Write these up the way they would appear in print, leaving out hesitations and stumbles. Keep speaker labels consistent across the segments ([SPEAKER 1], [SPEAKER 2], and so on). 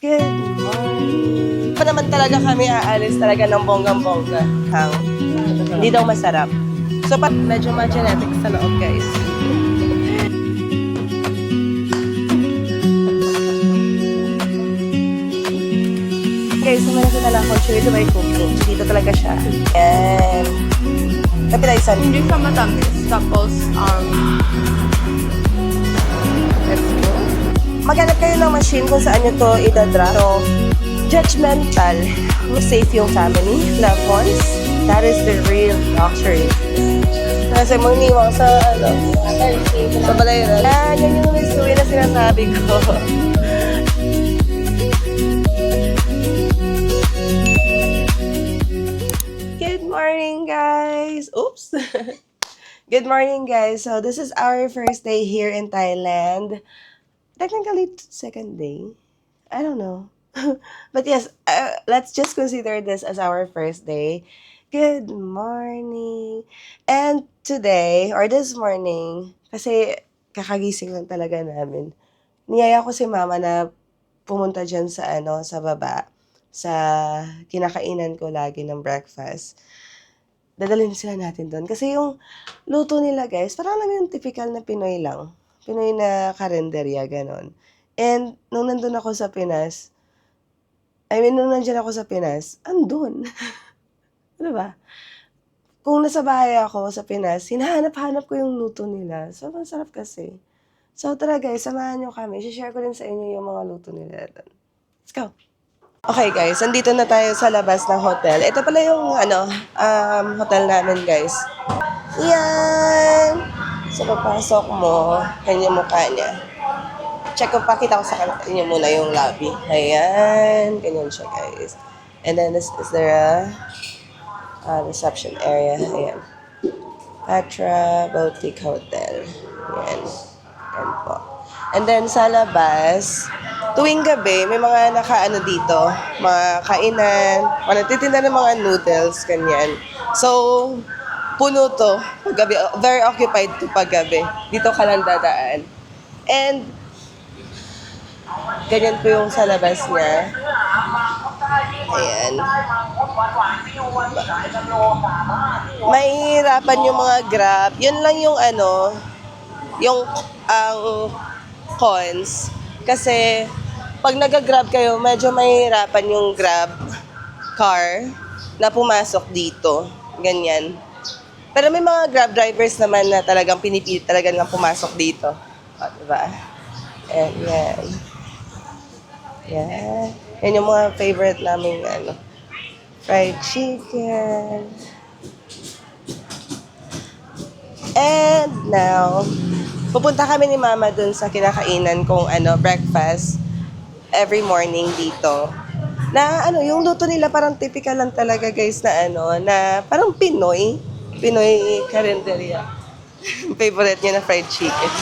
[SPEAKER 1] Good morning. Pa naman talaga kami aalis talaga ng bonggang-bongga. Hindi daw masarap. So, medyo ma-genetics sa loob, guys. Guys, so meron na lang kung chili to by cooking. Dito talaga siya. And, kapitaisan.
[SPEAKER 2] Hindi siya matamis. Tapos,
[SPEAKER 1] Let's go. Maghanap kayo ng machine kung saan nyo to idadra. So, judgmental. Safe yung family, loved ones. That is the real luxury. Kasi magniwang sa, sa balayran. Yan yung mystery na sinasabi ko. Good morning, guys! Oops! Good morning, guys. So, this is our first day here in Thailand. Technically, second day. I don't know. But yes, let's just consider this as our first day. Good morning. And today, or this morning, kasi kakagising lang talaga namin, niyaya ko si mama na pumunta dyan sa, sa baba, sa kinakainan ko lagi ng breakfast. Dadalhin sila natin doon. Kasi yung luto nila, guys, parang alam yung typical na Pinoy lang. Pinoy na karenderya, ganon. And nung nandun ako sa Pinas, nung nandiyan ako sa Pinas, andun. Ano ba? Kung nasa bahay ako sa Pinas, hinahanap-hanap ko yung luto nila. So, ang sarap kasi. So, tara guys, samahan nyo kami. I-share ko din sa inyo yung mga luto nila doon. Let's go! Okay guys, andito na tayo sa labas ng hotel. Ito pala yung hotel namin guys. Yan! So, pagpasok mo, kanya mukha niya. Check ko, pakita ko sa kanya muna yung lobby. Ayan, ganyan siya guys. And then, is there a reception area? Ayan. Patra Boutique Hotel. Ayan. Ayan po. And then, sa labas, tuwing gabi, may mga nakaano dito, mga kainan, mga nagtitinda ng mga noodles, kanyan. So, puno to paggabi, very occupied to paggabi. Dito ka lang dadaan. And, ganyan po yung sa labas niya. Ayan. Mahihirapan yung mga Grab. Yun lang yung yung ang cons. Kasi, pag nag-grab kayo, medyo mahihirapan yung Grab car na pumasok dito. Ganyan. Pero may mga Grab drivers naman na talagang pinipilit talaga nga pumasok dito. O, diba? And yan. Yan. Yan yung mga favorite namin fried chicken. And now, pupunta kami ni Mama dun sa kinakainan kong breakfast every morning dito. Na yung luto nila parang typical lang talaga guys na na parang Pinoy karinderya. Favorite niya na fried chicken.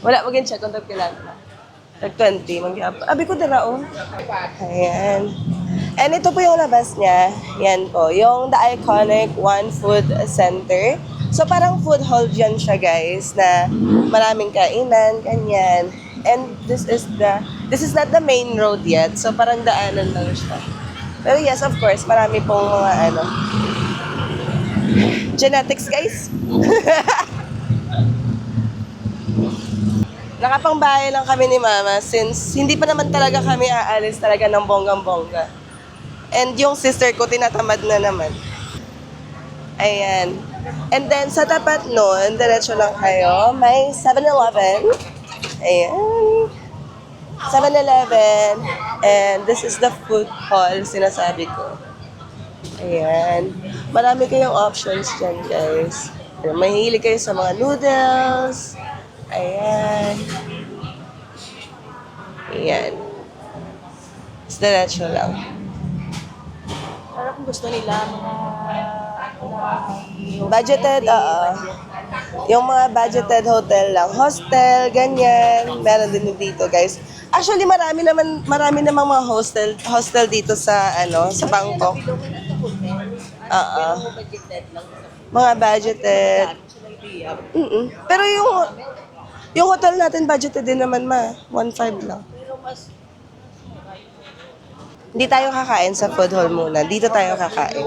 [SPEAKER 1] Wala maging check on top kailangan. Tag 20, abi ko dara oh. Ayan. And ito po yung labas niya. Yan po, yung the iconic One Food Center. So parang food hall dyan siya guys na maraming kainan, kanyan. And this is not the main road yet. So parang daanan lang siya. Pero yes, of course, marami pong mga genetics guys. Nakapangbahay lang kami ni Mama since hindi pa naman talaga kami aalis talaga ng bonggang-bongga. And yung sister ko, tinatamad na naman. Ayan. And then, sa tapat nun, diretso lang kayo, may 7-Eleven. Ayan. 7-Eleven. And this is the food hall, sinasabi ko. Ayan. Marami kayong options dyan, guys. Mahilig kayo sa mga noodles. Ayan. Ayan. Diretso lang.
[SPEAKER 2] parang kung gusto nila,
[SPEAKER 1] Budgeted, yung mga budgeted hotel lang. Hostel, ganyan. Meron din dito, guys. Actually, marami namang mga hostel dito sa, sa Bangkok. Mga budgeted. Pero yung Yung hotel natin, budgeted din naman, ma. 1.5 lang. Hindi tayo kakain sa food hall muna. Dito tayo kakain.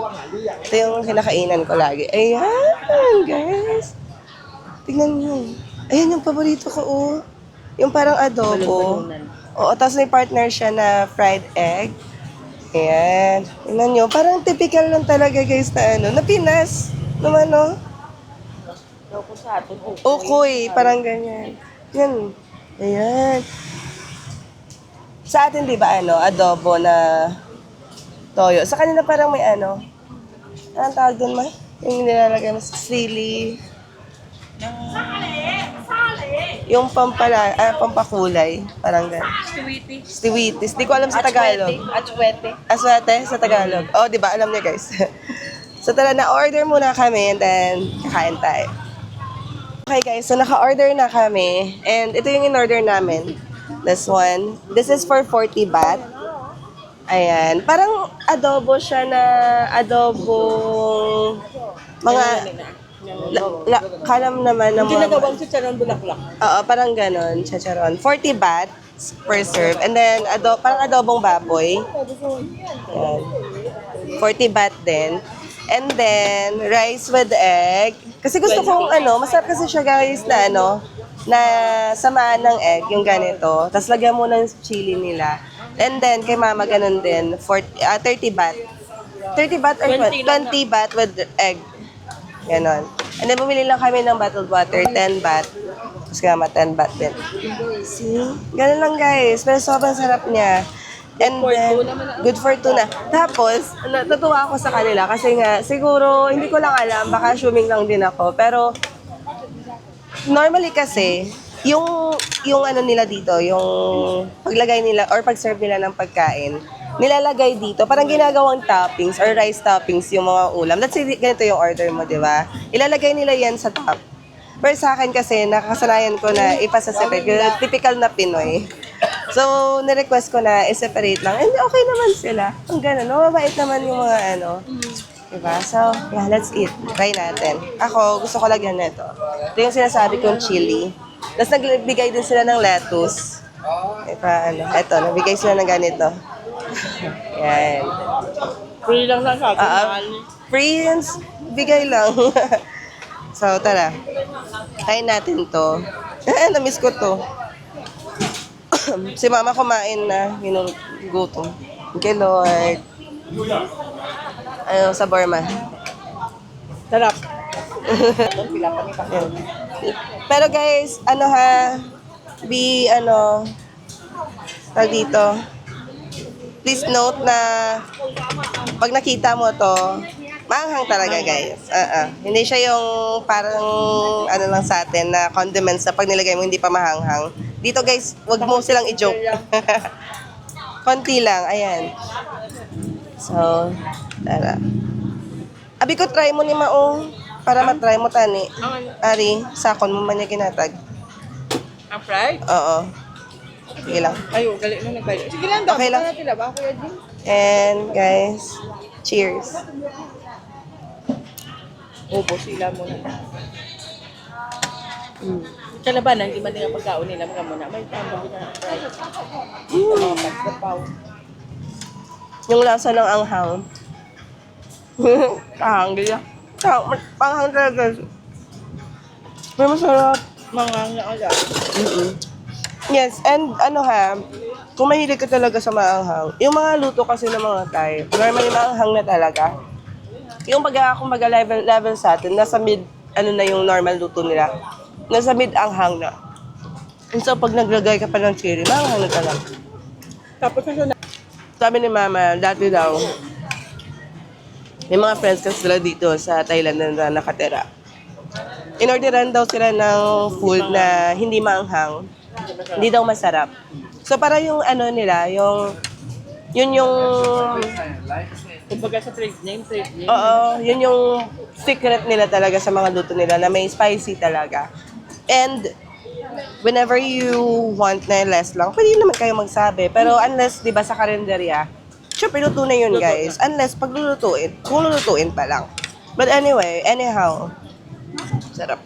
[SPEAKER 1] Ito yung kinakainan ko lagi. Ayan, guys. Tingnan nyo. Ayan yung paborito ko, oh. Yung parang adobo. Oo, tapos may partner siya na fried egg. Ayan. Tingnan nyo. Parang typical lang talaga, guys, na ano. Na Pinas. Naman, no?
[SPEAKER 2] Loko sa atin.
[SPEAKER 1] Ukoy. Parang ganyan. Yan. Ayan. Sa atin, di ba, ano, adobo na toyo. Sa kanila parang may ano. Anong tawag doon, ma? Yung nilalagay mo sa sili. Yung pampakulay. Parang gano'n.
[SPEAKER 2] Sweetie.
[SPEAKER 1] Stiwitis. Di ko alam sa Tagalog.
[SPEAKER 2] Achwete.
[SPEAKER 1] Aswate sa Tagalog. Oh, di ba? Alam niyo, guys. So, tara na. Order muna kami and then kakain tayo. Okay, guys. So, naka-order na kami. And ito yung in-order namin. This one. This is for 40 baht. Ayan. Parang adobo siya na adobong mga kalam naman ng mga...
[SPEAKER 2] Ginagawang si Charon Bulaklak.
[SPEAKER 1] Oo, parang ganon, chacharon. 40 baht per serve. And then, parang adobong baboy. Ayan. 40 baht din. And then, rice with egg. Kasi gusto kong masarap kasi siya guys na na samaan ng egg, yung ganito. Tapos lagyan mo ng chili nila. And then, kay mama ganun din, 30 baht. 30 baht or 20 baht with egg. Ganon. And then, bumili lang kami ng bottled water, 10 baht. Tapos kama 10 baht din. See? Ganon lang guys. Pero sobrang sarap niya. And then, good for tuna. Tapos, natutuwa ako sa kanila kasi nga, siguro, hindi ko lang alam, baka assuming lang din ako. Pero, normally kasi, yung ano nila dito, yung paglagay nila or pag-serve nila ng pagkain, nilalagay dito, parang ginagawang toppings or rice toppings yung mga ulam. Let's say, ganito yung order mo, di ba? Ilalagay nila yan sa top. Pero sa akin kasi, nakakasanayan ko na ipasa-separate. Yung typical na Pinoy. So, nirequest ko na i-separate lang. And okay naman sila. Ang gano'n, no? Mabait naman yung mga diba? So, yeah, let's eat. Try natin. Ako, gusto ko lagyan nito. Ito yung sinasabi kong chili. Tapos nagbigay din sila ng lettuce. Eto, nagbigay sila ng ganito. Yan.
[SPEAKER 2] Free lang na sa atin.
[SPEAKER 1] Free and bigay lang. So, tara. Kain natin to. Namiss ko to. Si mama kumain na. Gutom. Okay, Lord. Sa Burma.
[SPEAKER 2] Sarap.
[SPEAKER 1] Yan. Pero guys, tag dito. Please note na pag nakita mo to, maanghang talaga guys. Hindi siya yung parang lang sa atin na condiments na pag nilagay mo hindi pa mahanghang. Dito guys, wag mo silang i-joke. Konti lang, ayan. So, tara. Abi ko try mo ni Maong para matry mo tani. Ari, sakon mo man niya ginatag.
[SPEAKER 2] Ang fried?
[SPEAKER 1] Oo. Sige lang.
[SPEAKER 2] Ayo, galit na nagbayad. Sige lang daw.
[SPEAKER 1] Okay lang.
[SPEAKER 2] Tila ba, Kuya Jim?
[SPEAKER 1] And guys, cheers.
[SPEAKER 2] Opo, sila muna. Sa labanan, hindi man nila pagkaon nila mga muna. May tama na fried. Mga pagkapaw.
[SPEAKER 1] Yung lasa ng anghang. Kahang gila. Panghang talaga. Pero masarap.
[SPEAKER 2] Mga nga.
[SPEAKER 1] Yes, and kung mahilig ka talaga sa maanghang, yung mga luto kasi ng mga Thai, normally maanghang na talaga. Yung kumbaga level sa atin, nasa mid, na yung normal luto nila. Nasa mid anghang na. And so, pag naglagay ka pa ng chili, maanghang na talaga.
[SPEAKER 2] Tapos na
[SPEAKER 1] Sabi ni Mama, dati daw, may mga friends kasi sila dito sa Thailand na nakatira. In-orderan daw sila ng food na hindi maanghang, hindi daw masarap. So para yung nila, yun yung,
[SPEAKER 2] kumbaga sa trade name.
[SPEAKER 1] oo, yun yung secret nila talaga sa mga luto nila na may spicy talaga. And whenever you want na less lang, pwede naman kayo magsabi. Pero unless, di ba, sa karinderya, syempre, luto na yun, guys. Unless, kung lulutuin pa lang. But anyway, anyhow, sarap.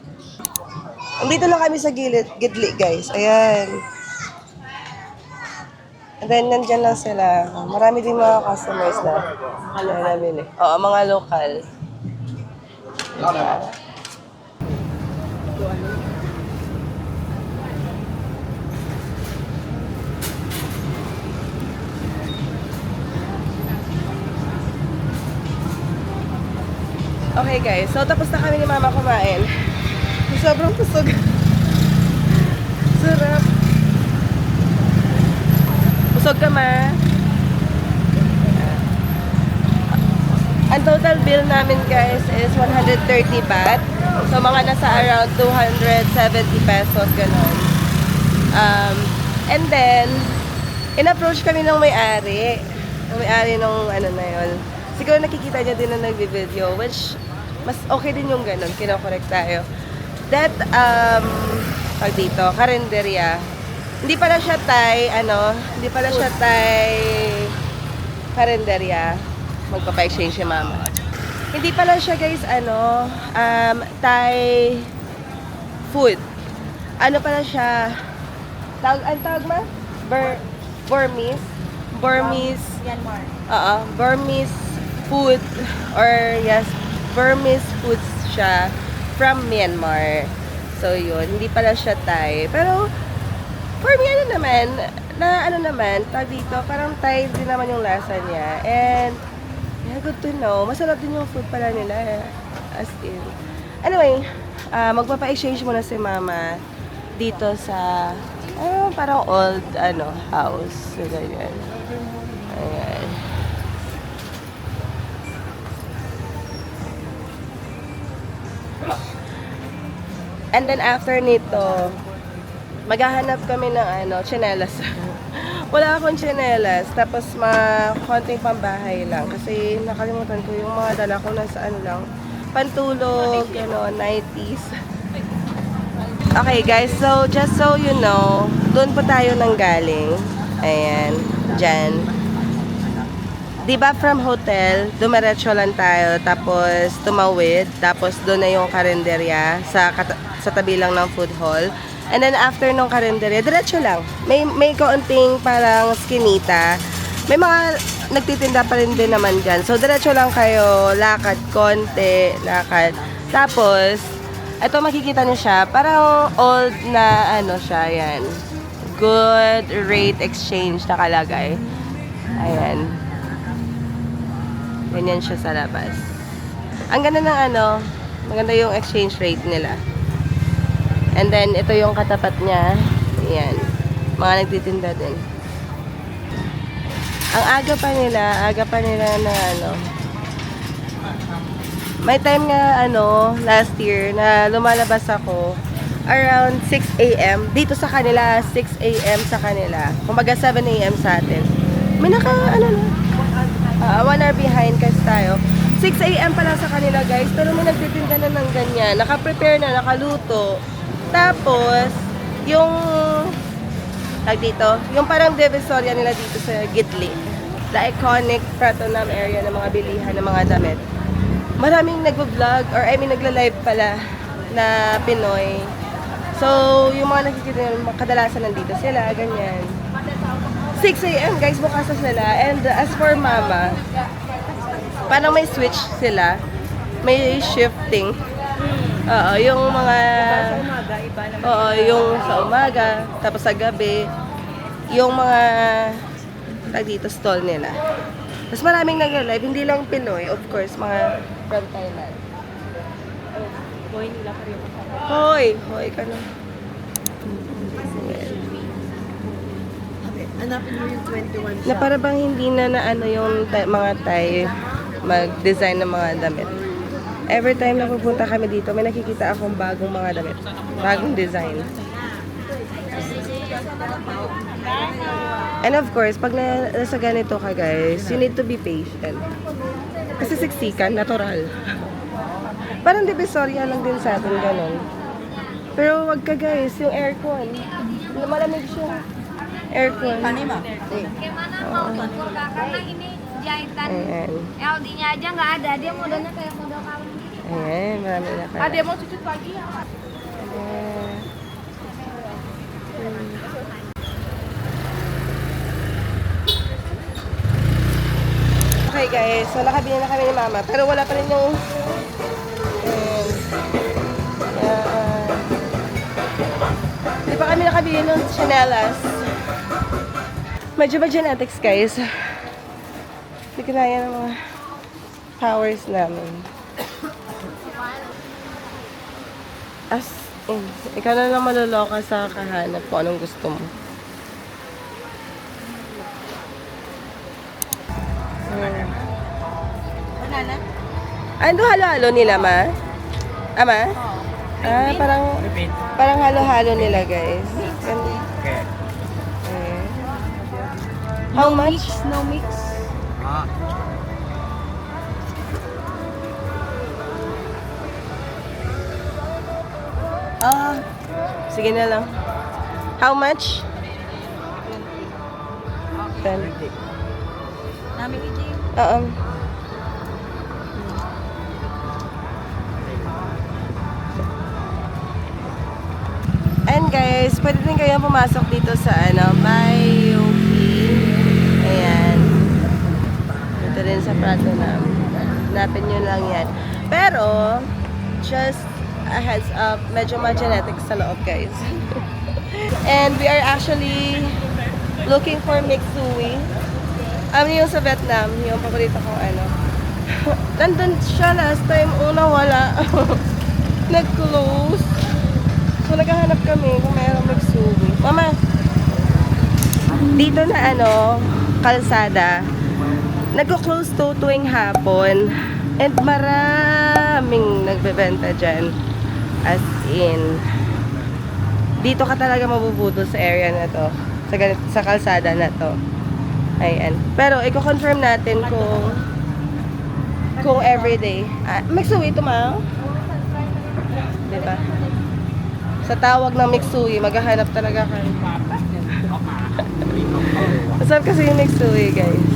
[SPEAKER 1] Andito lang kami sa gidli, guys. Ayan. And then, nandyan lang sila. Marami din mga customers na. Ano nabili? Oo, mga local. Okay guys, so tapos na kami ni Mama kumain. Sobrang pusog. Sarap. Pusog ka, Ma. Ang total bill namin guys is 130 baht. So mga nasa around 270 pesos, ganun. And then, in-approach kami ng may-ari. Ng may-ari nung ano na yun. Siguro nakikita niya din na nag-video, which mas okay din yung ganun, kinokorek tayo. That, pag dito, karinderya. Hindi pala siya Thai, hindi pala siya Thai karinderya. Magpapa-exchange si Mama. Hindi pala siya guys, Thai food. Ano pala siya? Ang tawag ma? Burmese? Burmese.
[SPEAKER 2] Myanmar.
[SPEAKER 1] Burmese food. Or yes, Burmese foods siya from Myanmar. So yun, hindi pala siya Thai. Pero, for me, tawag dito, parang Thai din naman yung lasa niya. And, yeah, good to know. Masarap din yung food pala nila. As in. Anyway, magpapa-exchange muna si Mama dito sa, parang old, house. So, ganyan. Ayan. And then after nito, maghahanap kami ng tsinelas. Wala akong tsinelas. Tapos konting pambahay lang. Kasi nakalimutan ko yung mga dala ko nasa pantulog, 90s. Okay guys, so just so you know, doon po tayo nanggaling. Ayan, dyan. Diba from hotel, dumiretso lang tayo, tapos tumawid, tapos doon na yung karinderya sa tabi lang ng food hall. And then after nung karinderya, diretso lang. May kaunting parang skinita. May mga nagtitinda pa rin din naman dyan. So diretso lang kayo, lakad, konti, lakad. Tapos, ito makikita niyo siya, parang old na siya, yan. Good rate exchange nakalagay. Ayan. Ganyan siya sa labas. Ang ganda ng maganda yung exchange rate nila. And then, ito yung katapat niya. Ayan. Mga nagtitinda din. Ang aga pa nila na may time nga, last year, na lumalabas ako around 6 a.m. Dito sa kanila, 6 a.m. sa kanila. Kumaga 7 a.m. sa atin. May 1 hour behind kasi tayo. 6 a.m. pa lang sa kanila guys, pero may nagtitinda na ng ganyan. Naka-prepare na, nakaluto. Tapos, yung yung parang divisoria nila dito sa Gidli. The iconic Pratunam area ng mga bilihan ng mga damit. Maraming nagvo-vlog, or nagla-live pala na Pinoy. So, yung mga nakikita nyo, kadalasan nandito sila, ganyan. 6 a.m. guys, bukas na sila. And as for Mama, parang may switch sila. May shifting. Yung mga... yung sa umaga, tapos sa gabi, yung mga stall nila. Tapos maraming nag-live, hindi lang Pinoy, of course, mga from Thailand. Hoy ka na.
[SPEAKER 2] Hanapin mo yung 21
[SPEAKER 1] Na para bang hindi na yung mga Thai mag-design ng mga damit. Every time na pupunta kami dito, may nakikita akong bagong mga damit. Bagong design. And of course, pag nasa ganito ka guys, you need to be patient. Kasi siksikan, natural. Parang divisoria lang din sa atin, ganun. Pero wag ka guys, yung aircon. Malamig siya. Aircon.
[SPEAKER 2] Panima.
[SPEAKER 3] Gimana mau tutur karena ini jahitan
[SPEAKER 1] Ayan.
[SPEAKER 3] LD-nya aja nggak ada, dia modelnya kayak model kalung gitu.
[SPEAKER 1] Ayan, marami na ka.
[SPEAKER 2] Ada mau cucut pagi ya?
[SPEAKER 1] Ayan. Okay guys, so nakabili na kami ni Mama. Pero wala pa rin yung... Yan. Di pa kami nakabili ng chanelas. Medyo ba genetics guys? Hindi ko naya ng mga powers namin. As in, ikaw na lang maloloka sa kahanap kung anong gusto mo.
[SPEAKER 2] Banana?
[SPEAKER 1] Ano halo-halo nila, Ma? Ama? Ah, parang halo-halo nila, guys. Okay. How much?
[SPEAKER 2] No mix.
[SPEAKER 1] Ah, sige na lang. How much? 10.
[SPEAKER 2] Namin ni Jim.
[SPEAKER 1] Oo. And guys, pwede din kayo pumasok dito sa Mayuki. Ayan. Dito rin sa Prato na. Hanapin nyo lang yan. Pero, just a heads up, medyo ma-genetics sa loob guys. And we are actually looking for Mixui. Yung sa Vietnam, yung paborito kong Nandun siya last time, una wala. Nag-close. So naghahanap kami kung mayroong Mixui. Mama, dito na kalsada, nagko-close to tuwing hapon. And maraming nagbebenta dyan. As in, dito ka talaga mabubudol sa area na to. Sa kalsada na to. Ayan. Pero, i-confirm natin kung everyday. Mixui ito, Ma? Diba? Sa tawag ng Mixui, maghahanap talaga kayo. Masarap kasi yung Mixui, guys.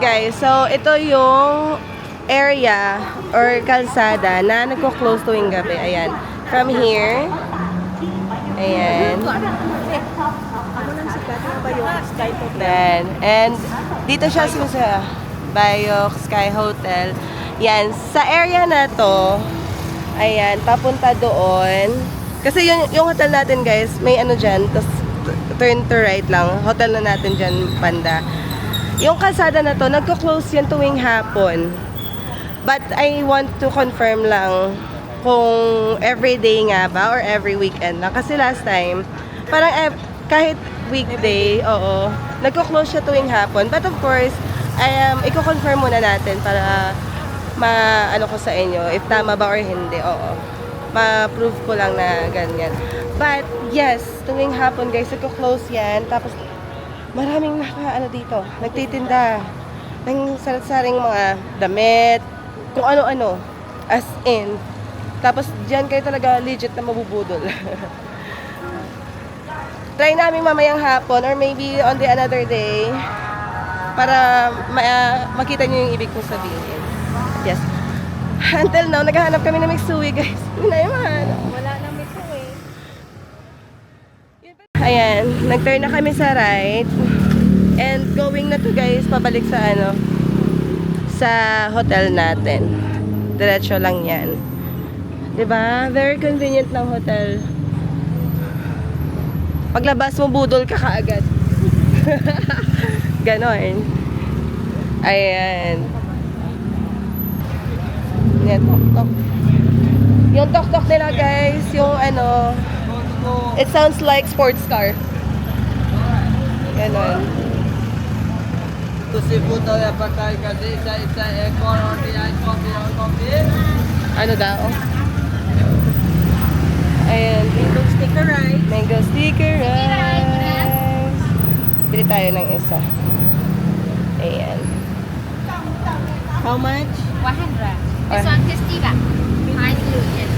[SPEAKER 1] Guys, so, ito yung area or kalsada na nagko-close tuwing gabi. Ayan. From here. Ayan. Then, and dito siya sa Bayok Sky Hotel. Yan, sa area na to, ayan, papunta doon. Kasi yung hotel natin guys, may dyan, tapos turn to right lang. Hotel na natin dyan, banda. Yung kalsada na to, nagko-close yan tuwing hapon. But I want to confirm lang kung everyday nga ba or every weekend lang. Kasi last time, parang kahit weekday, oo, nagko-close siya tuwing hapon. But of course, i-confirm muna natin para ko sa inyo if tama ba or hindi, oo. Ma-prove ko lang na ganyan. But yes, tuwing hapon guys, nagko-close yan. Tapos maraming dito, nagtitinda ng saring mga damit, kung ano-ano. As in. Tapos dyan kayo talaga legit na mabubudol. Try namin mamayang hapon or maybe on the another day para makita nyo yung ibig kong sabihin. Yes. Until now, naghahanap kami ng Mixui, guys. Hindi na yung mahanap.
[SPEAKER 2] Wala nang Mixui.
[SPEAKER 1] Ayan, nag-turn na kami sa right. And going na to guys, pabalik sa sa hotel natin. Diretso lang yan. Diba? Very convenient ng hotel. Paglabas mo, budol ka kaagad. Ganon. Ayan. Yan, tok-tok. Yung tok-tok nila guys, yung it sounds like sports car. Ganon. Ano daw? Ayan.
[SPEAKER 2] Mango sticker rice.
[SPEAKER 1] Mango sticker rice. Bili tayo ng isa. Ayan.
[SPEAKER 2] How much?
[SPEAKER 3] 100. This one 50 baht. I do, yes.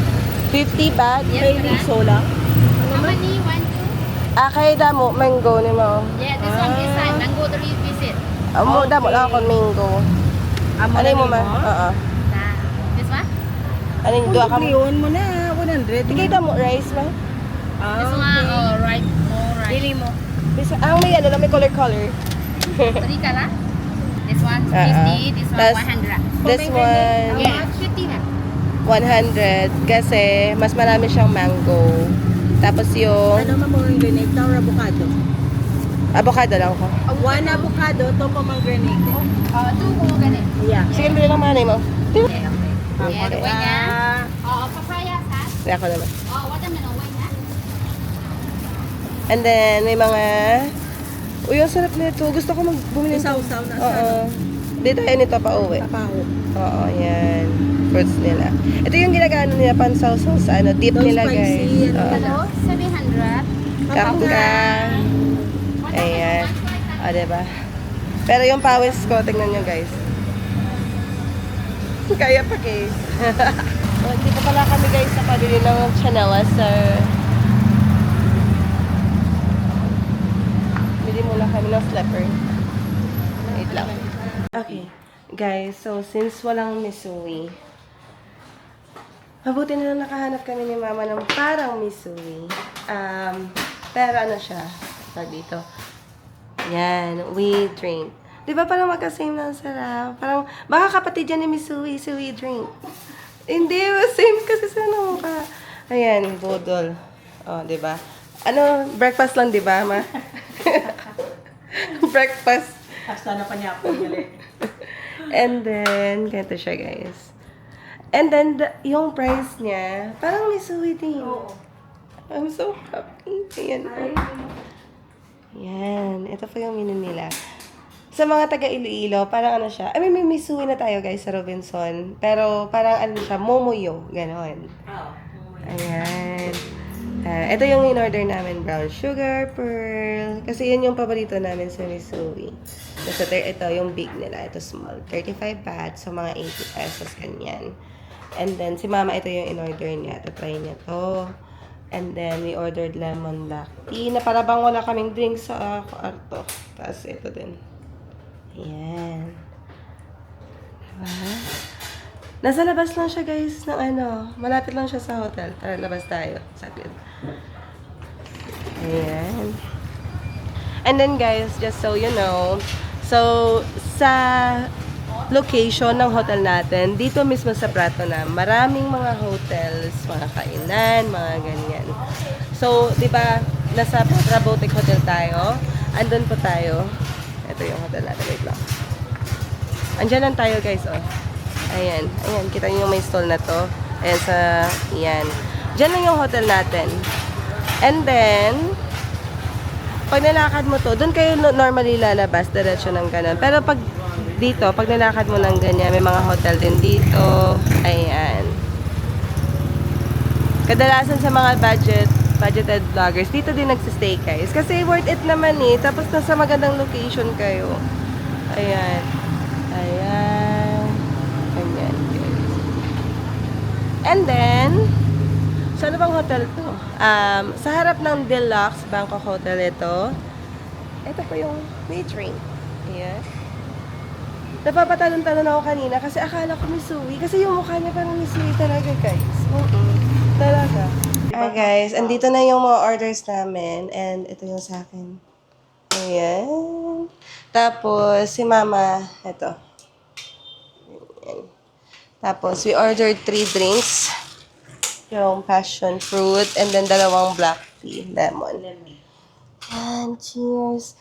[SPEAKER 1] 50 baht?
[SPEAKER 3] Yes,
[SPEAKER 2] May
[SPEAKER 3] madam.
[SPEAKER 2] liso lang.
[SPEAKER 3] How many? 1, 2?
[SPEAKER 1] Kaya damo, mango ni mo.
[SPEAKER 3] Yeah, this one is side. Mango 3 visit.
[SPEAKER 1] Mo, damo lang ako mango. Ano mo ma? Oo.
[SPEAKER 3] Nah, this one?
[SPEAKER 1] Ano yung dua ka mo?
[SPEAKER 2] Liyon mo na. 100.
[SPEAKER 1] Tigay damo rice ma?
[SPEAKER 3] This one, right, more Bili mo.
[SPEAKER 1] May ano lang, may color.
[SPEAKER 3] Three ka na? This one,
[SPEAKER 1] Ah,
[SPEAKER 3] 50. This one,
[SPEAKER 1] Tas-
[SPEAKER 3] 100.
[SPEAKER 1] This one,
[SPEAKER 3] Yeah. 50 na.
[SPEAKER 1] 100 kasi mas marami siyang mango. Tapos yung
[SPEAKER 2] Ano pomegranate or avocado?
[SPEAKER 1] avocado lang ko.
[SPEAKER 2] One avocado, to pomegranate.
[SPEAKER 3] Two mo ganit.
[SPEAKER 2] Yeah.
[SPEAKER 1] Sige, bili lang manay mo.
[SPEAKER 3] Okay, okay. Yeah, the way na.
[SPEAKER 2] Ah,
[SPEAKER 3] Papaya, ha?
[SPEAKER 1] Kaya ako naman.
[SPEAKER 3] Watermelon, way na.
[SPEAKER 1] And then, may mga... Uy, ang sarap nito. Gusto ko bumili nito.
[SPEAKER 2] isaw-saw na
[SPEAKER 1] Oo. Di tayo nito pa uwi.
[SPEAKER 2] tapaho.
[SPEAKER 1] Oo, yan. Fruits nila. Ito yung ginagaano nila pansawsaw sa ano, dip
[SPEAKER 2] Those
[SPEAKER 1] nila,
[SPEAKER 2] spicy,
[SPEAKER 1] guys.
[SPEAKER 2] ano,
[SPEAKER 1] Oo.
[SPEAKER 3] Ano? 700.
[SPEAKER 1] Kapka. Ayan. O, diba? Pero yung pawis ko, tingnan nyo, guys. Kaya pa, guys. Hindi pa pala kami, guys, sa pabili ng chanelas, sir. Bili muna kami ng slipper. Wait lang. Okay. Guys, so since walang misui, mabuti na lang nakahanap kami ni Mama ng parang misui. Pero ano siya? Tag dito. Yan. We drink. Di ba parang magka-same ng sarap? Parang, baka kapatid yan ni misui, so we drink. Hindi, same kasi sa mukha. Ayan, budol. Oh, di ba? Ano, breakfast lang, di ba, Ma? Breakfast.
[SPEAKER 2] Hasta na pa niya ako galit.
[SPEAKER 1] And then, ganito siya, guys. And then, yung price niya, parang may suwi din. I'm so happy. Ayan. Yan. Ito po yung menu nila. Sa mga taga Iloilo, parang ano siya. I mean, may misuwi na tayo, guys, sa Robinson. Pero, parang ano siya, momoyo. Ganon. Ayan. Ito yung in-order namin, brown sugar, pearl. Kasi yun yung paborito namin sa Missouri. So, ito yung big nila. Ito small. 35 baht. So, mga 80 pesos, kanyan. And then, si Mama, ito yung in-order niya. Ito, try niya to. And then, we ordered lemon black tea na para bang wala kaming drink sa kwarto. Tapos, ito din. Ayan. Diba? Nasa labas lang siya, guys, ng ano. Malapit lang siya sa hotel. Tara, labas tayo. Saglit. Ayan. And then, guys, just so you know, so, sa location ng hotel natin, dito mismo sa Prato na, maraming mga hotels, mga kainan, mga ganyan. So, di ba, nasa Patra Boutique Hotel tayo. Andun po tayo. Ito yung hotel natin. Wait lang. Andyan lang tayo, guys, oh. Ayan. Ayan. Kita niyo yung may stall na to. Ayan sa... Ayan. Diyan lang yung hotel natin. And then, pag nilakad mo to, doon kayo normally lalabas, diretso ng ganun. Pero pag dito, pag nilakad mo ng ganyan, may mga hotel din dito. Ayan. Kadalasan sa mga budgeted vloggers, dito din nagsistay, guys. Kasi worth it naman eh. Tapos nasa magandang location kayo. Ayan. Ayan. Ayan, guys. And then, saan bang hotel to? Sa harap ng Deluxe Bangkok Hotel ito. Ito po yung waiting. Ayan. Napapatalon-talon ako kanina kasi akala ko Misui. Kasi yung mukha niya parang Misui talaga, guys. Talaga. Hi, guys. Andito na yung mga orders namin. And ito yung sa akin. Ayan. Tapos, si Mama, ito. Ayan. Tapos, we ordered 3 drinks. Yung passion fruit, and then dalawang black tea, lemon. And cheers.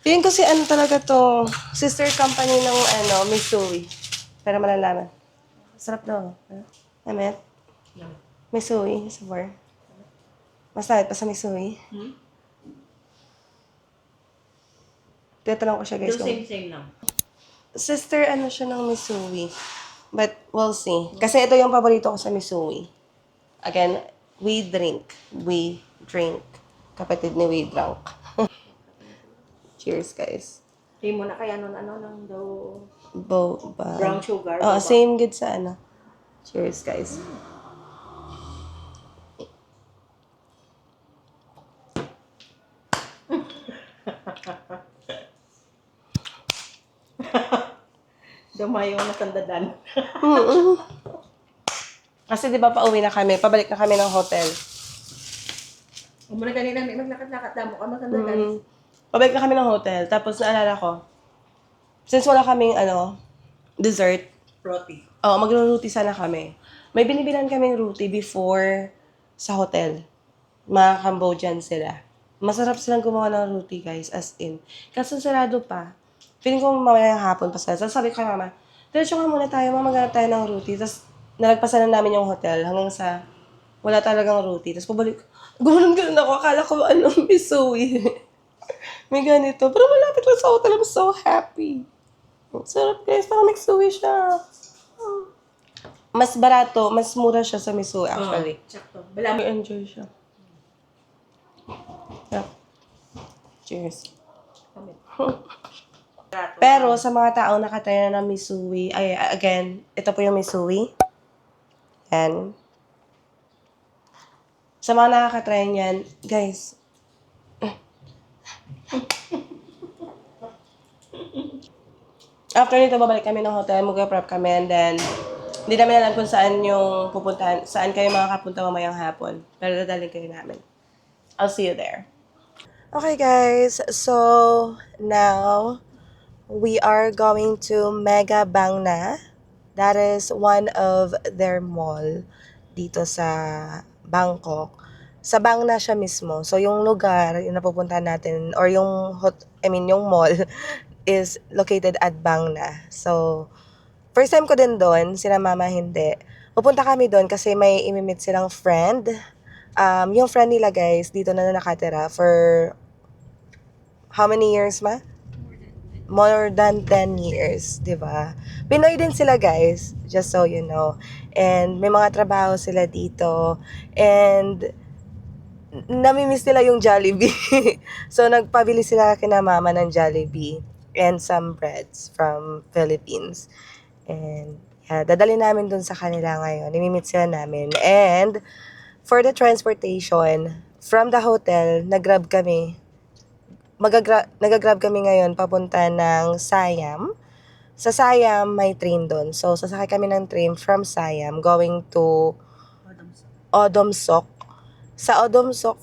[SPEAKER 1] Feeling ko si ano talaga to, sister company ng ano, Misui. Pero malalaman. Sarap daw. Amet? Misui, sa bar. Mas lahit pa sa Misui. Tinatanong ko siya, guys.
[SPEAKER 2] Same lang.
[SPEAKER 1] Sister, ano siya ng Misui. But, we'll see. Kasi ito yung paborito ko sa Misui. Again, we drink. We drink. Kapatid ni we drunk. Cheers, guys.
[SPEAKER 2] Hindi mo na kaya nun nang daw
[SPEAKER 1] Brown
[SPEAKER 2] sugar.
[SPEAKER 1] Oh, same good sa ano. Cheers, guys.
[SPEAKER 2] Dumayo na tandadan.
[SPEAKER 1] Kasi di ba pauwi na kami, pabalik na kami ng hotel.
[SPEAKER 2] Umuna kanina, may maglakad-lakad damo ka, magkandagan.
[SPEAKER 1] Pabalik na kami ng hotel. Tapos naalala ko, since wala kaming dessert,
[SPEAKER 2] Roti.
[SPEAKER 1] magluluti sana kami. May binibilan kaming roti before sa hotel. Mga Cambodian sila. Masarap silang gumawa ng roti, guys, as in. Kaso sarado pa. Feeling ko mamaya ng hapon pa sila. Sabi ko kay mama, diretso nga muna tayo, maghanap tayo ng roti. Tapos nalagpasan na namin yung hotel hanggang sa wala talagang roti. Tapos pabalik, gumanon-ganon ako. Akala ko misui. May ganito. Pero malapit lang sa hotel. I'm so happy. Ang sarap, guys. Parang McSui siya. Mas barato, mas mura siya sa Misui actually.
[SPEAKER 2] Sakto. Bala mo.
[SPEAKER 1] Enjoy siya. Yeah. Cheers. Pero sa mga taong nakatry na ng Misui, again, ito po yung Misui. Yan. Sa mga nakakatry niyan, guys, after nito, babalik kami ng hotel, mag-prep kami, and then, hindi namin alam kung saan yung pupuntahan, saan kayo makakapunta mamayang hapon. Pero dadalhin kayo namin. I'll see you there. Okay guys, so now we are going to Mega Bangna. That is one of their mall dito sa Bangkok. Sa Bangna siya mismo. So yung lugar yung napupuntahan natin or yung yung mall is located at Bangna. So first time ko din doon, sila mama hindi. Pupunta kami doon kasi may imimit silang friend. Yung friend nila guys, dito na nakatira for how many years ma? More than 10 years, di ba? Pinoy din sila guys, just so you know. And may mga trabaho sila dito. And namimiss nila yung Jollibee. So nagpabili sila kina mama ng Jollibee and some breads from Philippines. And yeah, dadali namin dun sa kanila ngayon. Nimimit sila namin. And for the transportation, from the hotel, nag-grab kami. Nag-grab kami ngayon papunta ng Siam. Sa Siam, may train doon. So, sasakay kami ng train from Siam going to Odomsok.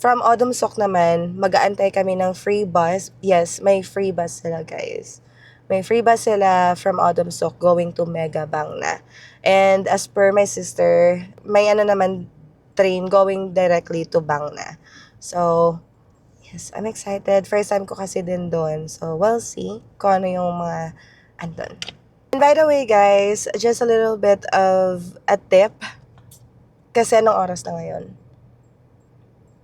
[SPEAKER 1] From Odomsok naman, mag-aantay kami ng free bus. Yes, may free bus sila guys. May free bus sila from Odomsok going to Mega Bangna. And as per my sister, may naman train going directly to Bangna. So, yes, I'm excited. First time ko kasi din doon. So, we'll see kung ano yung mga andun. And by the way, guys, just a little bit of a tip. Kasi anong oras na ngayon?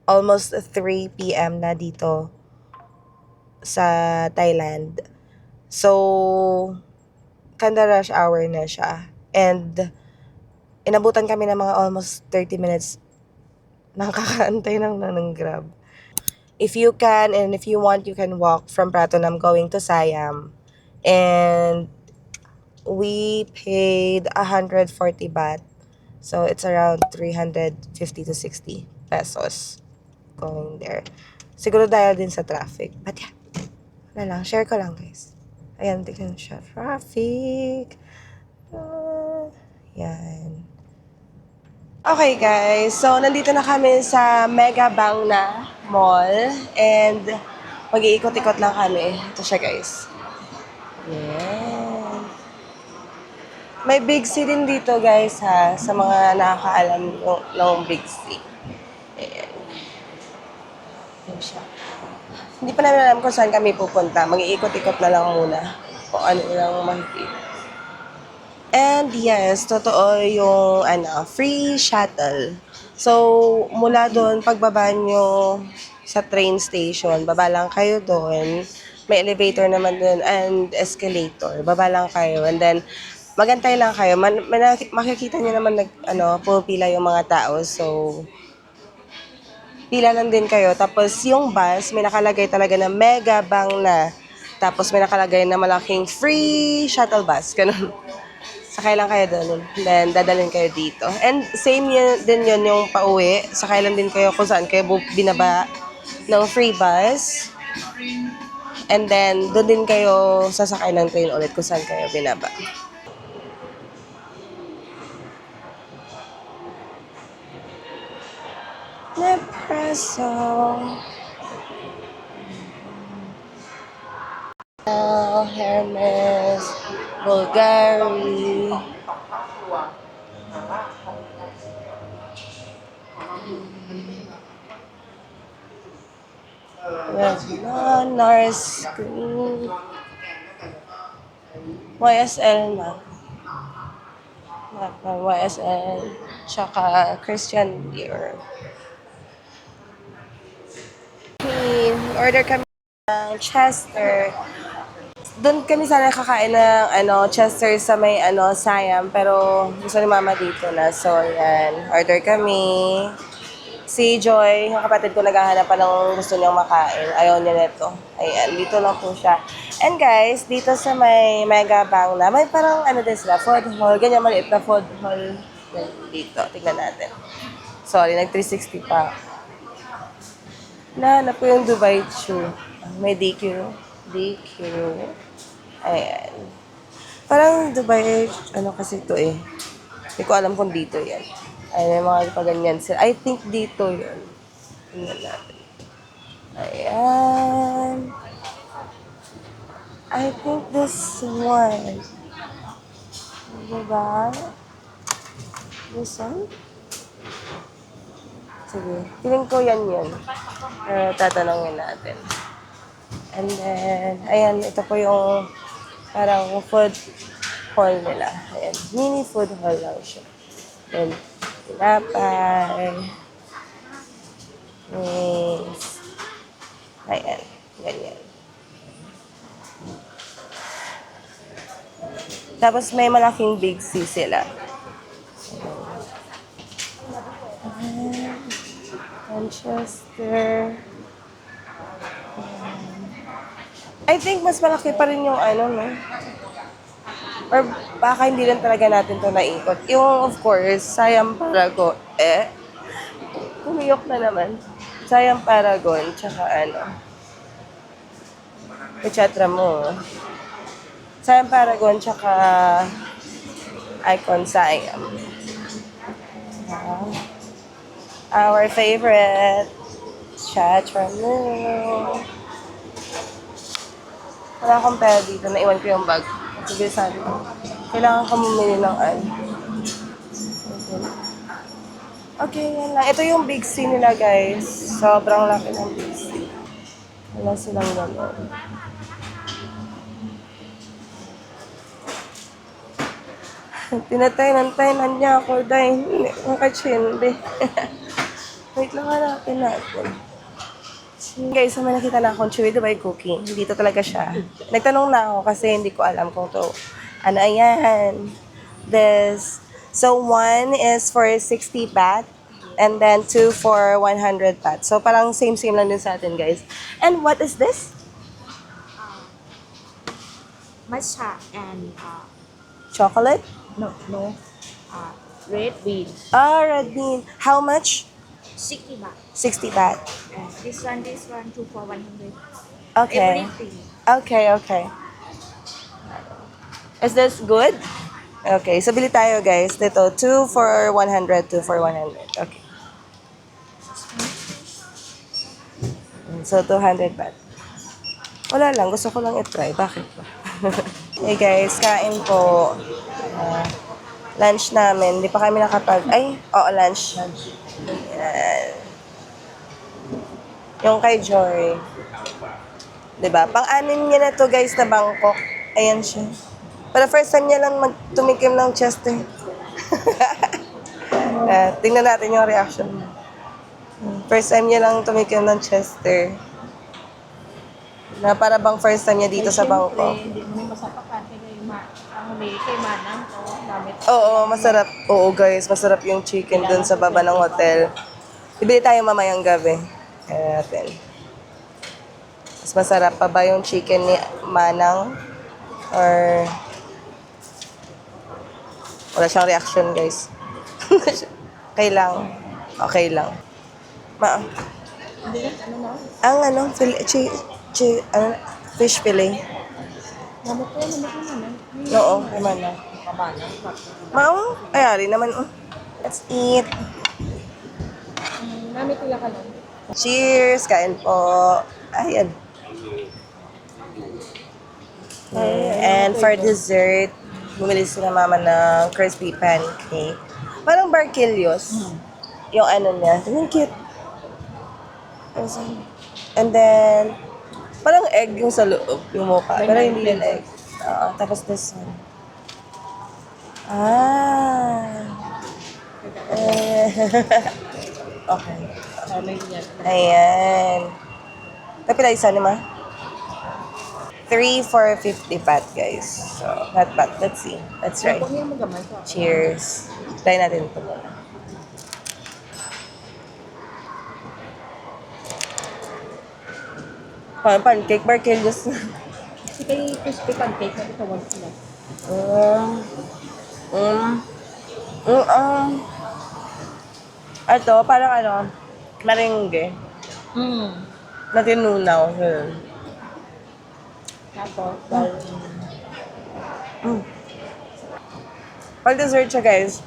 [SPEAKER 1] Almost 3 p.m. na dito sa Thailand. So, kinda rush hour na siya. And, inabutan kami ng mga almost 30 minutes nakakaantay ng Grab. If you can and if you want, you can walk from Pratunam going to Siam. And we paid 140 baht. So it's around 350 to 60 pesos going there. Siguro dahil din sa traffic. But yeah, wala lang. Share ko lang guys. Ayan, tignan siya. Traffic. Yan. Okay guys, so nandito na kami sa Mega Bangna Mall and mag-iikot-ikot lang kami. Ito siya guys. Yan. May Big C din dito guys ha, sa mga nakakaalam ng Big C. Ayan. Yan siya. Hindi pa namin alam kung saan kami pupunta. Mag-iikot-ikot na lang muna kung ano lang makikita. And yes, totoo yung free shuttle. So, mula doon, pagbaba nyo sa train station, baba lang kayo doon. May elevator naman doon and escalator. Baba lang kayo. And then, magantay lang kayo. Makikita nyo naman pumipila yung mga tao. So, pila lang din kayo. Tapos, yung bus, may nakalagay talaga na Mega Bangna. Tapos, may nakalagay na malaking free shuttle bus. Ganun. Sakay lang kayo doon. Then, dadalhin kayo dito. And same din yun yung pauwi. Sakay lang din kayo kung saan kayo binaba ng free bus. And then, doon din kayo sasakay ng train ulit kung saan kayo binaba. Nepra! So, Hermes, Bulgari. Revlon, Nars Green, YSL na. YSL, tsaka Christian Dior. Order kami ng Chester. Doon kami sana kakain ng Chester sa may Siam, pero gusto ni Mama dito na. So, yan. Order kami. Si Joy, yung kapatid ko, naghahanap pa ng gusto niyang makain. Ayaw niya nito. Ayan, dito lang po siya. And guys, dito sa may Mega Bang na, may parang din sila, food hall. Ganyan maliit na food hall. Yan, dito, tignan natin. Sorry, nag-360 pa. Nahanap ko yung Dubai Chew. May DQ. DQ. Ayan. Parang Dubai, kasi ito eh. Hindi ko alam kung dito yan. Ayan, may mga paganyan sila. I think dito yun. Tingnan natin. Ayan. I think this one. Diba? This one? Sige. Feeling ko yan yun. Pero tatanungin natin. And then, ayan, ito po yung parang food hall nila. Ayan, mini food hall lang siya. Then, tinapay. Yes. Ayan, ganyan. Tapos may malaking Big C sila. Manchester. I think mas malaki pa rin yung no? Or baka hindi lang talaga natin to naikot. Yung, of course, Siam Paragon. Kumiyok na naman. Siam Paragon, tsaka Pechetra mo. Siam Paragon, tsaka Icon Siam. Our favorite, Chatra mo. Wala akong pera dito. Naiwan ko yung bag. Sige, sabi ko. Kailangan ko bumili ng Okay, yan lang. Ito yung Big C nila, guys. Sobrang laki ng Big C. Wala silang gano'n. Tinatay-nantayan niya ako dahil makachindi. Wait lang, hanapin natin. Guys, may nakita na akong Chewy Dubai cookie. Dito talaga siya. Nagtanong na ako kasi hindi ko alam kung to. Ano ayan? So, one is for 60 baht. And then, two for 100 baht. So, parang same-same lang din sa atin, guys. And what is this?
[SPEAKER 3] Matcha and
[SPEAKER 1] Chocolate?
[SPEAKER 2] No. Red bean.
[SPEAKER 1] Red bean. How much?
[SPEAKER 3] 60 baht.
[SPEAKER 1] 60 baht.
[SPEAKER 3] This one, 2 for 100.
[SPEAKER 1] Okay.
[SPEAKER 3] Everything.
[SPEAKER 1] Okay. Is this good? Okay, so bili tayo, guys. Dito, 2 for 100, 2 for 100. Okay. So, 200 baht. Wala lang, gusto ko lang i-try. Bakit ba? Hey guys, kain po. Lunch namin. Hindi pa kami lunch. Yan. Yung kay Joy. Diba? Pang-anim niya na to, guys, na Bangkok. Ayan siya. Pero first time niya lang tumikim ng Chester. Tingnan natin yung reaction niya. First time niya lang tumikim ng Chester. Na para bang first time niya dito sa Bangkok.
[SPEAKER 2] Hindi mo masapakan. Ang kay Manang.
[SPEAKER 1] Oo, masarap. Oo, guys, masarap yung chicken dun sa baba ng hotel. Bibili tayo mamayang gabi. Kaya natin. Mas masarap pa ba yung chicken ni Manang? Or wala siyang reaction, guys. Okay lang. Okay lang. Ang fish fillet. Oo, kay Manang. Ayari naman. Let's eat.
[SPEAKER 2] Namit nila ka lang.
[SPEAKER 1] Cheers! Kain po. Ayan. And for dessert, bumili sila mama ng crispy pancake. Parang Barquilios. Yung ano niya. Ang cute. And then, parang egg yung sa loob, yung mukha. Pero hindi yan egg. Tapos this one. Ah. Eh. Okay. Ayan. Tapi lang isa naman. 3 for 50 baht, guys. So, not bad. Let's see. Let's try. Cheers. Try natin ito muna. Pancake, Barquilios.
[SPEAKER 2] Kasi kay crispy pancake na ito, one sila.
[SPEAKER 1] Ito, parang ano, merengue.
[SPEAKER 2] Mm.
[SPEAKER 1] Na tinunaw. Yun.
[SPEAKER 2] Tapos,
[SPEAKER 1] Pag dessert siya, guys,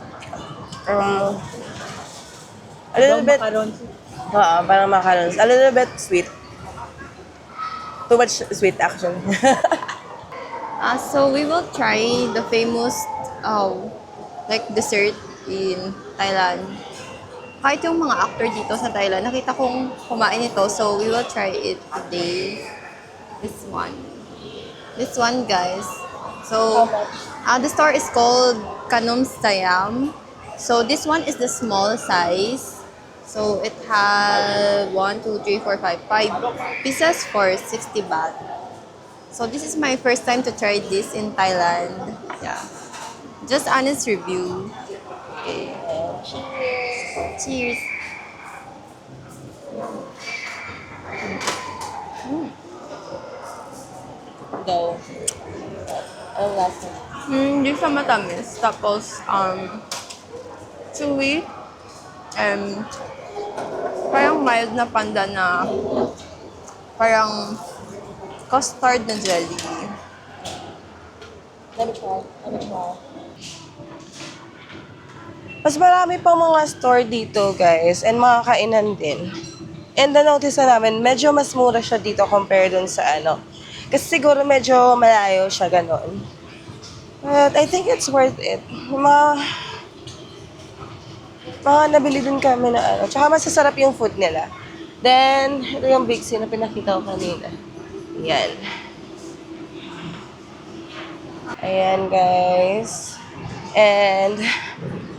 [SPEAKER 1] a little bit,
[SPEAKER 2] macarons.
[SPEAKER 1] parang macarons. A little bit sweet. Too much sweet, actually.
[SPEAKER 4] So we will try the famous like dessert in Thailand. Kahit yung mga actor dito sa Thailand, nakita kong kumain ito. So we will try it today. This one. This one, guys. So the store is called Kanum Siam. So this one is the small size. So it has 1, 2, 3, 4, 5 pieces for 60 baht. So this is my first time to try this in Thailand. Yeah. Just honest review. Okay. Cheers.
[SPEAKER 2] Go. Ang lasa.
[SPEAKER 4] Hindi siya matamis. Tapos, chewy. And parang mild na panda na parang custard na jelly.
[SPEAKER 2] Let me try. Let me try.
[SPEAKER 1] Mas marami pang mga store dito, guys, and mga kainan din. And na-notice na namin, medyo mas mura siya dito compare dun sa ano. Kasi siguro medyo malayo siya ganon. But I think it's worth it. Yung mga nabili din kami na ano. Tsaka masasarap yung food nila. Then, ito yung Big C na pinakita ko kanina. Yan. Ayan, guys. And,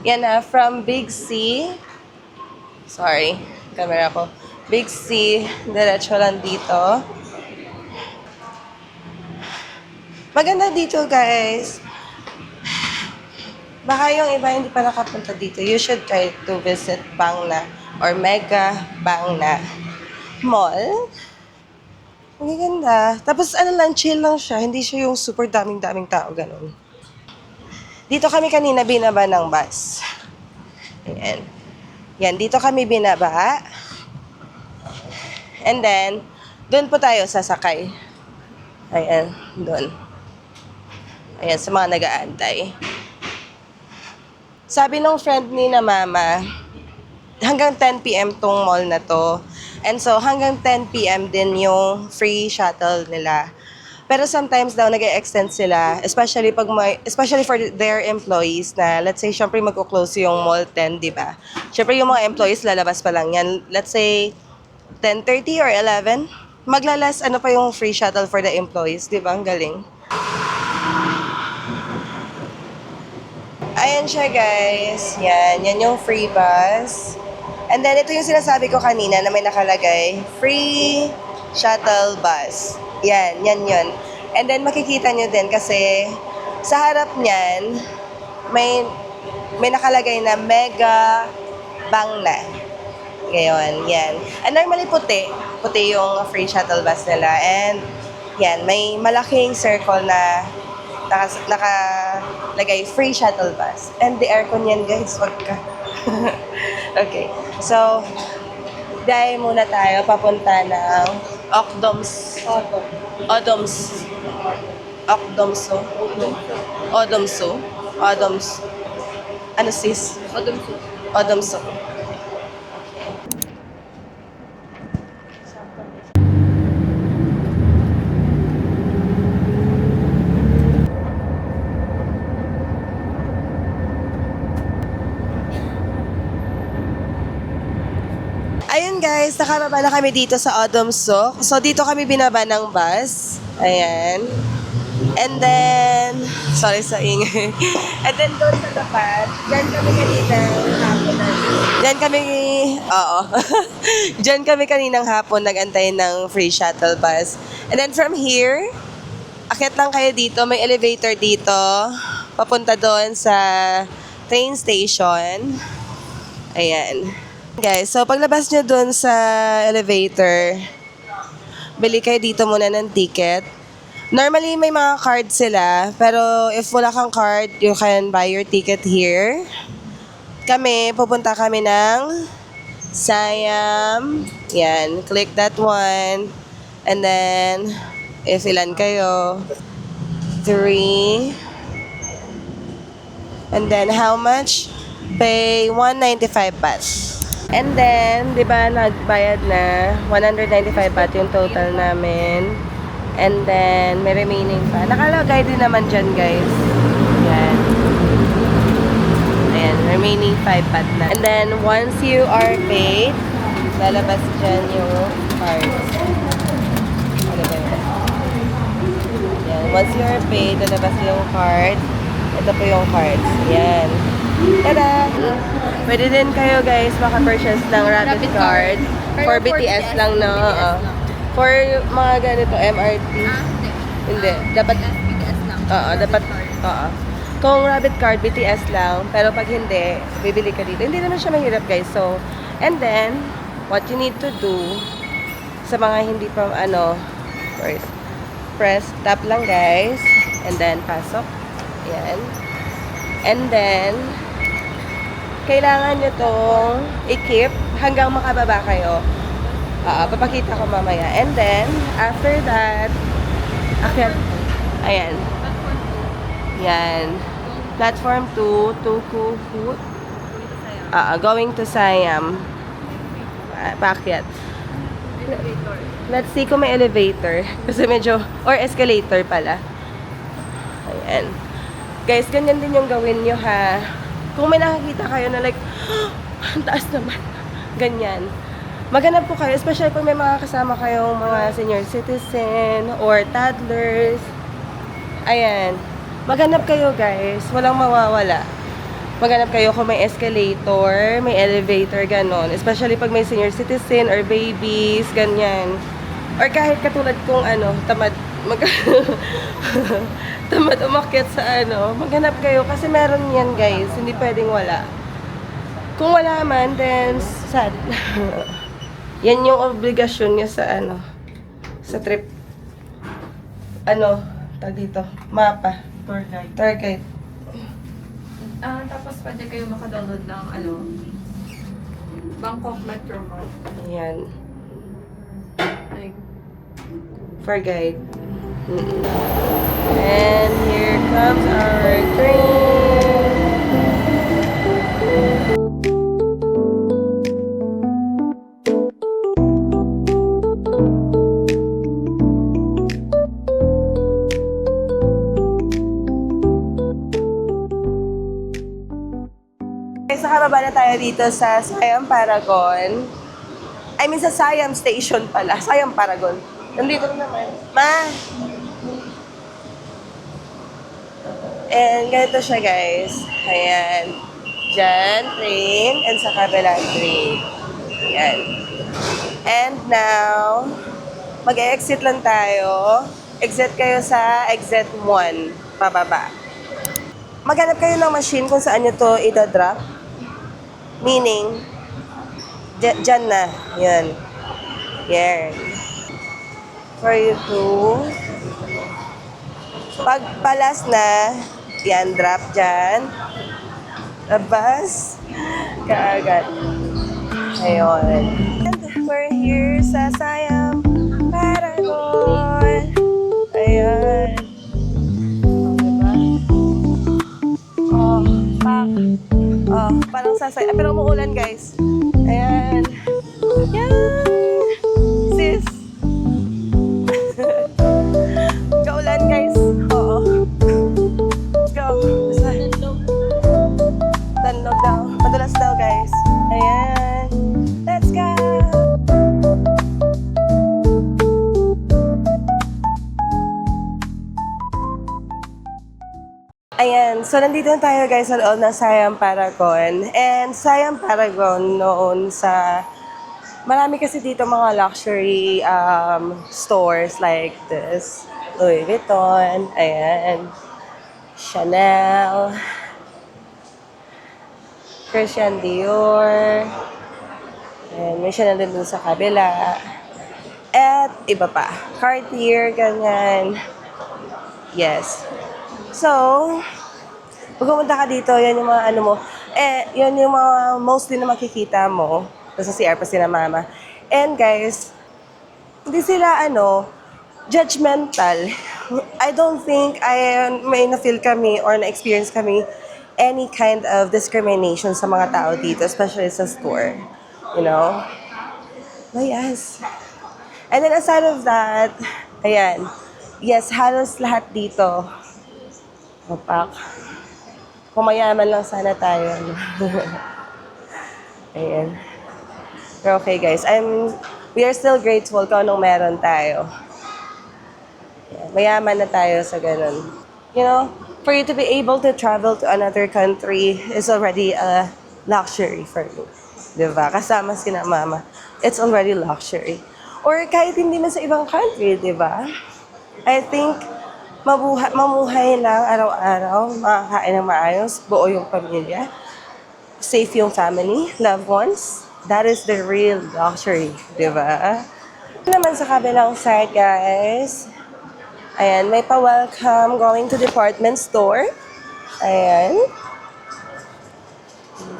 [SPEAKER 1] yan na, from Big C. Sorry, camera ko. Big C, diretso lang dito. Maganda dito, guys. Baka yung iba hindi pa nakapunta dito, you should try to visit Bangna or Mega Bangna Mall. Ang ganda. Tapos ano lang, chill lang siya. Hindi siya yung super daming-daming tao, ganun. Dito kami kanina binaba ng bus. Ayan. Yan, dito kami binaba. And then, doon po tayo sasakay. Ayan, doon. Ayan, sa mga nag-aantay. Sabi nung friend ni na mama, hanggang 10 p.m. tong mall na to. And so, hanggang 10 p.m. din yung free shuttle nila. Pero sometimes daw nag-extend sila, especially for their employees na, let's say, syempre magko-close yung mall 10, di ba? Syempre yung mga employees lalabas pa lang yan. Let's say, 10:30 or 11. Maglalas, ano pa yung free shuttle for the employees, di ba? Ang galing. Ayan siya, guys. Yan yung free bus. And then, ito yung sinasabi ko kanina na may nakalagay, free shuttle bus. Yan yun. And then, makikita nyo din kasi sa harap niyan, may nakalagay na Mega Bangna. Ngayon, yan. And normally puti yung free shuttle bus nila. And yan, may malaking circle na nakalagay free shuttle bus. And the aircon yan, guys, wag ka. Okay. So, dahil muna tayo papunta ng Odomso. Ano sis? Odomso. guys, nakababa na kami dito sa Autumn Souk. So, dito kami binaba ng bus. Ayan. And then, sorry sa ingay. And then doon sa tapat, dyan kami kaninang hapon. Dyan kami, oo. Dyan kami kaninang hapon nag-antay ng free shuttle bus. And then from here, akit lang kayo dito, may elevator dito. Papunta doon sa train station. Ayan. Guys, so paglabas nyo doon sa elevator, bili kayo dito muna ng ticket. Normally, may mga card sila, pero if wala kang card, you can buy your ticket here. Kami, pupunta kami ng Siam. Yan, click that one. And then, if ilan kayo, 3. And then, how much? Pay 195 baht. And then, di ba, nagbayad na 195 baht yung total namin. And then, may remaining pa. Nakalagay din naman dyan, guys. Yan. Ayan, remaining 5 baht na. And then, once you are paid, lalabas dyan yung cards. Ano ba yun? Yan. Once you are paid, lalabas yung card. Ito po yung cards. Yan. Tada! Pwede din kayo guys maka-purchase ng Rapid Card. For BTS lang, no? Oo. For mga ganito, MRT. Hindi. Dapat,
[SPEAKER 3] BTS lang.
[SPEAKER 1] oo, dapat, oo. Kung Rapid Card, BTS lang. Pero pag hindi, bibili ka dito. Hindi naman siya mahirap guys. So, and then, what you need to do, sa mga hindi pa, first, press, tap lang guys. And then, pasok. Yan. And then, kailangan nyo tong i-keep hanggang makababa kayo. Papakita ko mamaya. And then, after that, akyat. Ayan. Yan. Platform 2, Tuku Food. Going to Siam. Paakyat. Let's see kung may elevator. Kasi medyo, or escalator pala. Ayan. Guys, ganyan din yung gawin nyo ha. Kung may nakakita kayo na like, ang taas naman. Ganyan. Maghanap po kayo, especially pag may mga kasama kayong mga senior citizen or toddlers. Ayan. Maghanap kayo guys. Walang mawawala. Maghanap kayo kung may escalator, may elevator, ganon. Especially pag may senior citizen or babies, ganyan. Or kahit katulad kung tamad tamad umakyat sa maghanap kayo kasi meron yan guys, hindi pwedeng wala. Kung wala man, then sad. Yan yung obligasyon niya sa sa trip. Tag dito, mapa.
[SPEAKER 2] Tour guide.
[SPEAKER 1] Tour guide.
[SPEAKER 4] Tapos pwede kayo makadownload ng Bangkok Metro Map.
[SPEAKER 1] Ayan.
[SPEAKER 4] Like,
[SPEAKER 1] For guide. And here comes our train. So, kababa na tayo dito sa Siam Paragon. I mean, sa Siam Station pala. Siam Paragon. Nandito na naman. Ma! And ganito siya, guys. Ayan. Diyan, train. And sa kabilang train. Ayan. And now, mag-exit lang tayo. Exit kayo sa exit 1. Pababa. Maghanap kayo ng machine kung saan nyo to idadrop. Meaning, dyan na. Yan. Yan. For you to, pag palas na, yan, drop dyan. Labas. Kaagad. Ayun. And we're here sa Siam Paragon. Ayun. Oh, diba? Parang sasay. Pero umuulan, guys. Ayan. Yan. Sis. Kaulan, guys. Oo. Let's go. Danlog daw. Madulas daw, guys. Ayan. Let's go. Ayan, so nandito na tayo guys sa loob ng Siam Paragon. And Siam Paragon noon sa... Marami kasi dito mga luxury stores like this. Louis Vuitton, ayan. Chanel. Christian Dior. Ayan, may Chanel din dun sa kabila. At iba pa. Cartier, ganyan. Yes. So, pag pumunta ka dito, yan yung mga ano mo, yan yung mga mostly na makikita mo. Tapos sa CR pa sila mama. And guys, hindi sila judgmental. I don't think may na-feel kami or na-experience kami any kind of discrimination sa mga tao dito, especially sa store. You know? But yes. And then aside of that, ayan, yes, halos lahat dito. Opak. Kung mayaman lang sana tayo. Ayan. Pero okay guys, we are still grateful kung anong meron tayo. Ayan, mayaman na tayo sa ganun. You know, for you to be able to travel to another country is already a luxury for me. Diba? Kasama sina mama. It's already luxury. Or kahit hindi na sa ibang country, diba? I think mamuhay lang araw-araw, makakain ng maayos, buo yung pamilya, safe yung family, loved ones. That is the real luxury, di ba? Naman sa kabilang side, guys, ayan, may pa-welcome going to department store. Ayan.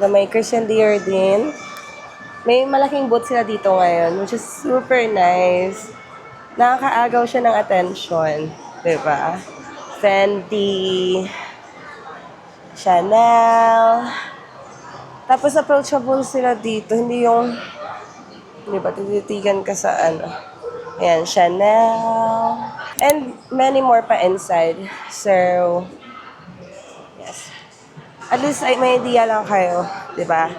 [SPEAKER 1] May Christian Dior din. May malaking booth sila dito ngayon, which is super nice. Nakakaagaw siya ng attention. Diba? Fendi, Chanel. Tapos approachable sila dito. Hindi yung, diba, tititigan ka sa Ayan, Chanel. And many more pa inside. So, yes. At least may idea lang kayo. Diba?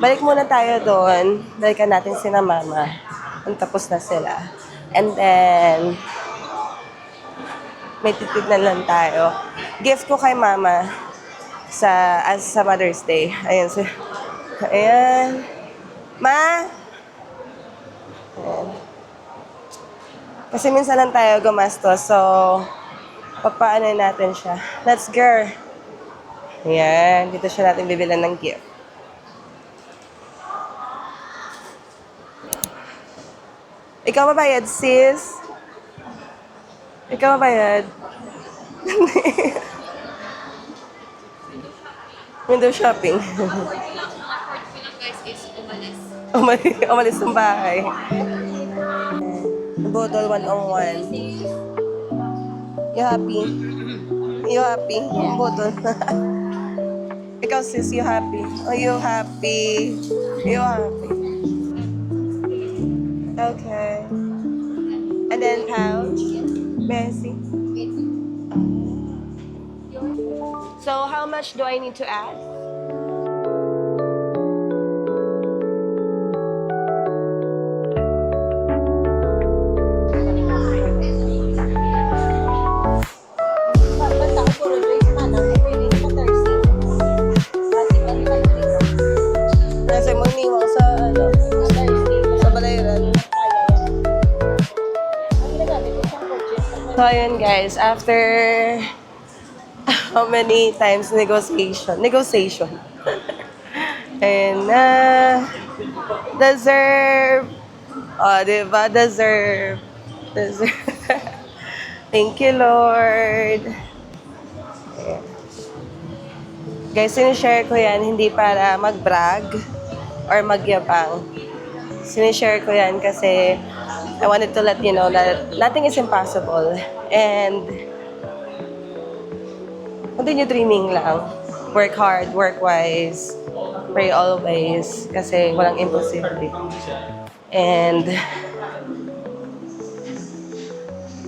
[SPEAKER 1] Balik muna tayo doon. Balikan natin sina mama. Kung tapos na sila. And then, may titignan lang tayo. Gift ko kay mama sa Mother's Day. Ayan. Ayan. Ma! Ayan. Kasi minsan lang tayo gumastos, so papaano natin siya. Let's go! Ayan. Dito siya natin bibilan ng gift. Ikaw mabayad, sis? Ikaw mabayad? Window shopping.
[SPEAKER 4] Guys, is
[SPEAKER 1] Umalis ng bahay. Bodol 101. You happy? You happy? Bodol. Ikaw sis, you happy? Oh, you happy? You happy? Okay. And then pouch. Messi. So how much do I need to add? Nasa magniwang sa sa Balayran. So ayun guys, after how many times negotiation. And deserve. Oh, diba? Deserve. Thank you, Lord. Ayan. Guys, sinishare ko yan hindi para mag-brag or magyabang. Sinishare ko yan kasi I wanted to let you know that nothing is impossible. And continue dreaming lang. Work hard, work wise. Pray always. Kasi walang imposible. And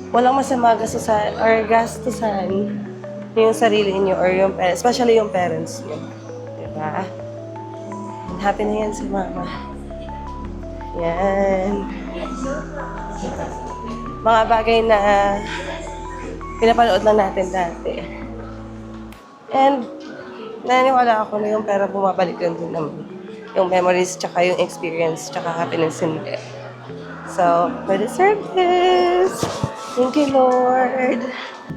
[SPEAKER 1] walang masama gastusan or gastusan yung sarili niyo or yung parents, especially yung parents niyo. Diba? Happy na yan si mama. Yan. Mga bagay na pinapanood lang natin dati. And naniniwala ako na yung pera bumabalik lang din naman. Yung memories, tsaka yung experience, tsaka happiness hindi. So, we deserve this. Thank you, Lord.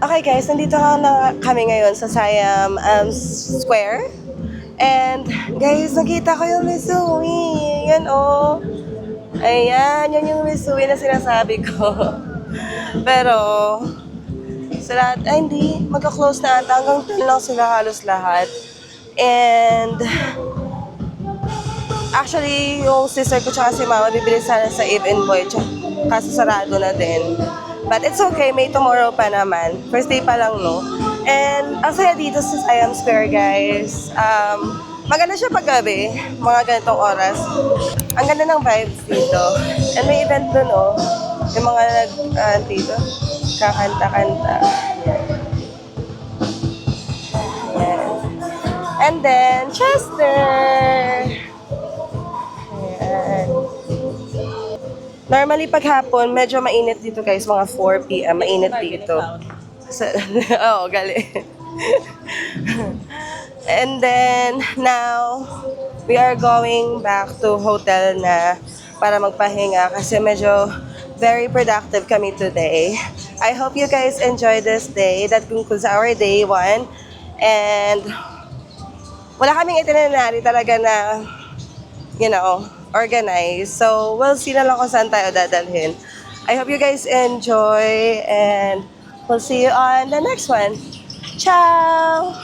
[SPEAKER 1] Okay guys, nandito na kami ngayon sa Siam Square. And guys, nakita ko yung Misui. Yan oh. Ayan, yan yung Misui na sinasabi ko. Pero, sa lahat, ay hindi, magka-close na ata. Hanggang 10 lang sila halos lahat. And, actually, yung sister ko tsaka si mama, bibili sana sa Eve and Boy. Kaso sarado na din. But it's okay, may tomorrow pa naman. First day pa lang, no? And, ang saya dito sa Siam Square, guys. Maganda siya paggabi, mga ganitong oras. Ang ganda ng vibes dito. And may event dun, oh. Yung mga dito, kakanta-kanta. Ayan. And then, Chester! Ayan. Normally, pag hapon, medyo mainit dito guys, mga 4 p.m. Mainit dito. Oo, gali. And then, now, we are going back to hotel na para magpahinga kasi medyo very productive kami today. I hope you guys enjoy this day. That concludes our day 1. And wala kaming itinerary talaga na, organized. So, we'll see na lang kung saan tayo dadalhin. I hope you guys enjoy and we'll see you on the next one. Ciao!